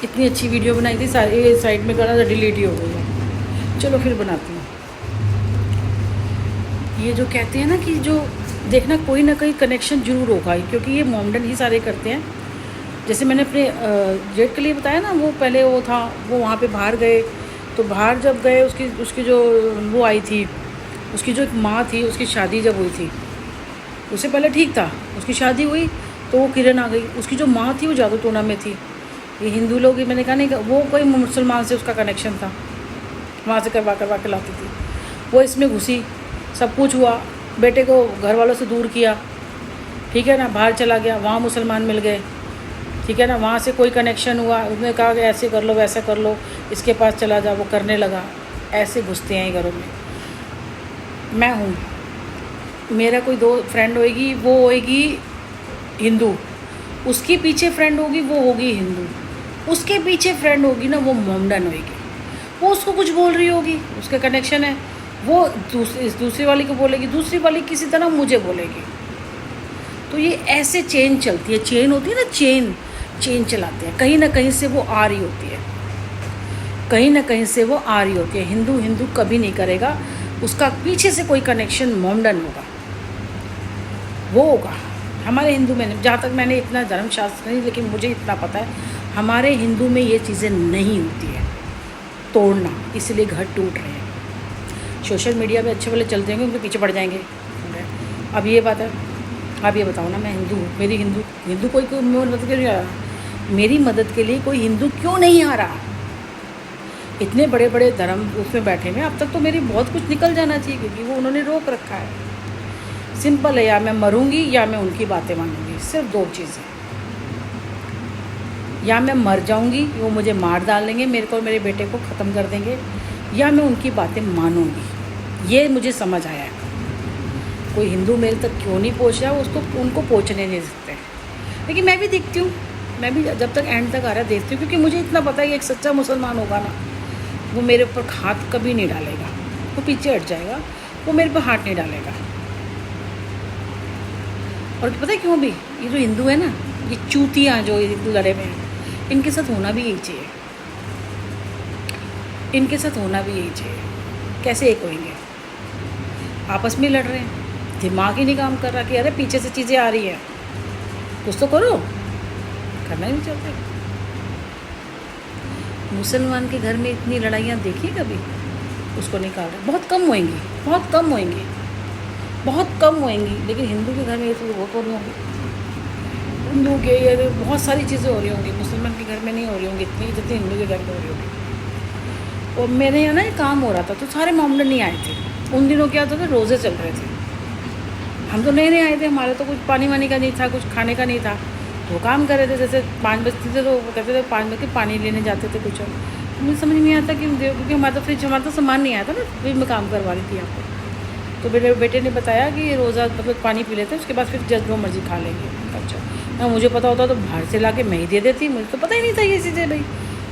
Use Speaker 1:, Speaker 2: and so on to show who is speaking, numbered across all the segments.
Speaker 1: इतनी अच्छी वीडियो बनाई थी, सारी साइड में करा था, डिलीट ही हो गई है। चलो फिर बनाती हूँ। ये जो कहते हैं ना कि जो देखना कोई ना कोई कनेक्शन जरूर होगा ही, क्योंकि ये मोमडन ही सारे करते हैं। जैसे मैंने अपने जेठ के लिए बताया ना, वो पहले वो था, वो वहाँ पे बाहर गए, तो बाहर जब गए उसकी जो वो आई थी, उसकी जो एक माँ थी, उसकी शादी जब हुई थी, उससे पहले ठीक था, उसकी शादी हुई तो वो किरण आ गई। उसकी जो माँ थी वो जादू टोना में थी। ये हिंदू लोग, मैंने कहा नहीं, वो कोई मुसलमान से उसका कनेक्शन था, वहाँ से करवा के लाती थी। वो इसमें घुसी, सब कुछ हुआ, बेटे को घर वालों से दूर किया, ठीक है ना, बाहर चला गया, वहाँ मुसलमान मिल गए, ठीक है ना, वहाँ से कोई कनेक्शन हुआ, उसने कहा कि ऐसे कर लो वैसा कर लो, इसके पास चला जा, वो करने लगा। ऐसे घुसते हैं घरों में। मैं हूँ, मेरा कोई दो फ्रेंड होएगी, वो होएगी हिंदू, उसके पीछे फ्रेंड होगी, वो होगी हिंदू, उसके पीछे फ्रेंड होगी ना, वो मोमडन होएगी। वो उसको कुछ बोल रही होगी, उसका कनेक्शन है, वो दूसरी वाली को बोलेगी, दूसरी वाली किसी तरह मुझे बोलेगी। तो ये ऐसे चेन चलती है, चेन होती है ना, चेन चलाते हैं, कहीं ना कहीं से वो आ रही होती है, कहीं ना कहीं से वो आ रही होती है। हिंदू हिंदू कभी नहीं करेगा, उसका पीछे से कोई कनेक्शन मोमडन होगा, वो होगा। हमारे हिंदू में, जहाँ तक मैंने इतना धर्मशास्त्र नहीं, लेकिन मुझे इतना पता है, हमारे हिंदू में ये चीज़ें नहीं होती है तोड़ना, इसलिए घर टूट रहे हैं। सोशल मीडिया पे अच्छे वाले चलते होंगे, उनके पीछे पड़ जाएंगे। अब ये बात है, आप ये बताओ ना, मैं हिंदू हूँ, मेरी हिंदू कोई मदद क्यों नहीं आ रहा? मेरी मदद के लिए कोई हिंदू क्यों नहीं आ रहा? इतने बड़े बड़े धर्म उसमें बैठे हुए, अब तक तो मेरी बहुत कुछ निकल जाना चाहिए, क्योंकि वो उन्होंने रोक रखा है। सिंपल है, या मैं मरूंगी या मैं उनकी बातें मानूंगी, सिर्फ दो चीज़ें। या मैं मर जाऊंगी, वो मुझे मार डालेंगे, मेरे को और मेरे बेटे को ख़त्म कर देंगे, या मैं उनकी बातें मानूंगी। ये मुझे समझ आया है। कोई हिंदू मेरे तक क्यों नहीं पहुँच रहा, उसको उनको पहुँचने नहीं सकते। लेकिन मैं भी देखती हूँ, मैं भी जब तक एंड तक आ रहा देखती हूँ, क्योंकि मुझे इतना पता है कि एक सच्चा मुसलमान होगा ना, वो मेरे ऊपर हाथ कभी नहीं डालेगा, वो पीछे हट जाएगा, वो मेरे पर हाथ नहीं डालेगा। और पता है क्यों भी, ये जो हिंदू है ना, ये चूतियाँ जो हिंदू लड़े में हैं, इनके साथ होना भी यही चाहिए, इनके साथ होना भी यही चाहिए। कैसे एक होंगे? आपस में लड़ रहे हैं, दिमाग ही नहीं काम कर रहा कि अरे पीछे से चीज़ें आ रही हैं, कुछ तो करो, करना ही नहीं चाहते। मुसलमान के घर में इतनी लड़ाइयाँ देखी कभी? उसको निकाल रहे, बहुत कम होएंगी, बहुत कम होएंगी, बहुत कम होएंगी। लेकिन हिंदू के घर में ये तो बहुत हो रही होंगी, हिंदू के ये बहुत सारी चीज़ें हो रही होंगी, मुसलमान के घर में नहीं हो रही होंगी इतनी जितनी हिंदू के घर में हो रही होंगी। और मेरे यहाँ ना एक काम हो रहा था, तो सारे मोमडन नहीं आए थे उन दिनों। क्या होता था, रोज़े चल रहे थे, हम तो नए नए आए थे, हमारे तो कुछ पानी वानी का नहीं था, कुछ खाने का नहीं था, तो काम कर रहे थे। जैसे 5 बजते थे तो वो कहते थे 5 बजे पानी लेने जाते थे कुछ, और मुझे समझ नहीं आता कि क्योंकि हमारा तो फ्रिज, हमारा तो सामान नहीं आया था ना, फ्रिज में काम करवा रही थी यहाँ पर। तो मेरे बेटे ने बताया कि रोज़ा मतलब पानी पी लेते हैं, उसके बाद फिर जो मर्जी खा लेंगे। अच्छा, ना मुझे पता होता तो बाहर से ला के मैं ही दे देती, मुझे तो पता ही नहीं था ये चीज़ें भाई।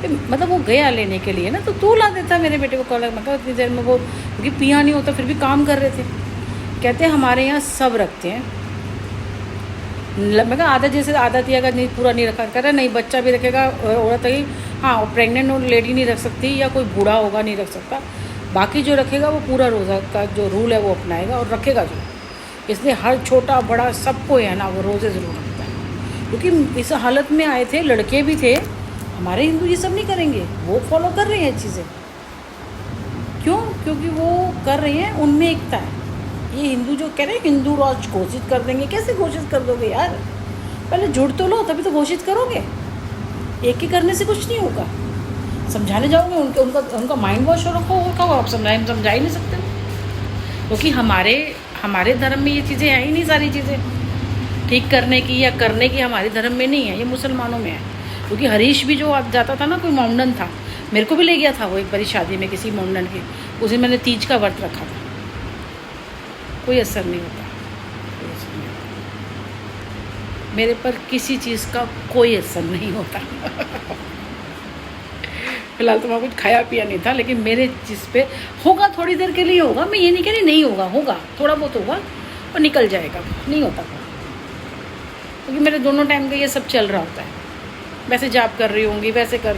Speaker 1: मतलब वो गया लेने के लिए ना, तो तू ला देता मेरे बेटे को कॉल। मैं कहा इतनी देर में वो, क्योंकि पिया नहीं होता, फिर भी काम कर रहे थे। कहते हैं हमारे यहाँ सब रखते हैं। मैं कहा आदत, जैसे आदत ही अगर नहीं पूरा नहीं रखा, कह रहा नहीं बच्चा भी रखेगा, औरत ही, हाँ प्रेग्नेंट लेडी नहीं रख सकती, या कोई बूढ़ा होगा नहीं रख सकता, बाकी जो रखेगा वो पूरा रोज़ा का जो रूल है वो अपनाएगा और रखेगा जो। इसलिए हर छोटा बड़ा सबको है ना, वो रोज़े ज़रूर रखता है, क्योंकि इस हालत में आए थे, लड़के भी थे। हमारे हिंदू ये सब नहीं करेंगे, वो फॉलो कर रहे हैं चीज़ें। क्यों? क्योंकि वो कर रहे हैं, उनमें एकता है। ये हिंदू जो कह रहे हैं हिंदू राज घोषित कर देंगे, कैसे घोषित कर दोगे यार? पहले जुड़ तो लो, तभी तो घोषित करोगे। एक ही करने से कुछ नहीं होगा। समझाने जाओगे उनका माइंड वॉश रखो, आप समझा ही नहीं सकते, क्योंकि हमारे धर्म में ये चीज़ें हैं ही नहीं। सारी चीज़ें ठीक करने की या करने की हमारे धर्म में नहीं है, ये मुसलमानों में है। क्योंकि हरीश भी जो जाता था ना, कोई मोमडन था, मेरे को भी ले गया था वो एक बारी शादी में किसी मोमडन के, उसे मैंने तीज का व्रत रखा था, कोई असर नहीं होता, मेरे पर किसी चीज़ का कोई असर नहीं होता। फिलहाल तो वहाँ कुछ खाया पिया नहीं था, लेकिन मेरे जिस पे होगा थोड़ी देर के लिए होगा, मैं ये नहीं कह रही नहीं होगा, होगा थोड़ा बहुत होगा और निकल जाएगा, नहीं होता। क्योंकि मेरे दोनों टाइम का ये सब चल रहा होता है, वैसे जॉब कर रही होंगी, वैसे कर